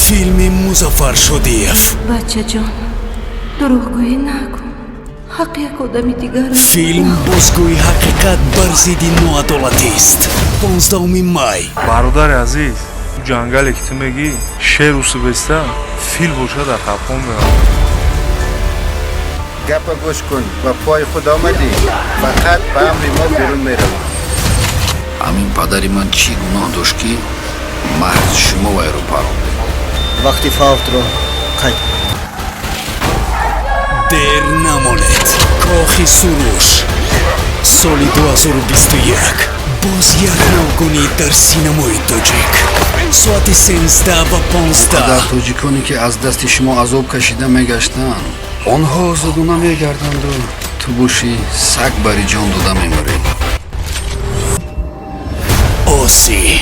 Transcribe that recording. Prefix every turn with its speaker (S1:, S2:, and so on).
S1: فیلم مظفر شدیف.
S2: بچه جان دروغگویی نکن. حق یک آدمی دیگر.
S1: فیلم بازگوی حقیقت بر ضد نوعدالتی است. 15 مای.
S3: برادر عزیز جنگل که میگی شیر و سوبسته فیل باشه در خفان میاد.
S4: گپ گوش کن و پای خود آمدی فقط به امر ما بیرون میروی.
S5: همین پدری من چی گناه داشت که محض شما وی رو پرانده.
S4: وقتی فوت رو قید
S1: دیر نماند. کاخ سروش سال 2021 باز یک نوگونی در سینمای تاجیک ساعت 13 و 15.
S5: در تاجیکانی که از دست شما عذاب کشیده میگشتن آنها آزادانه میگردند و تو باشی سگ بری جان داده میموری.
S1: آسی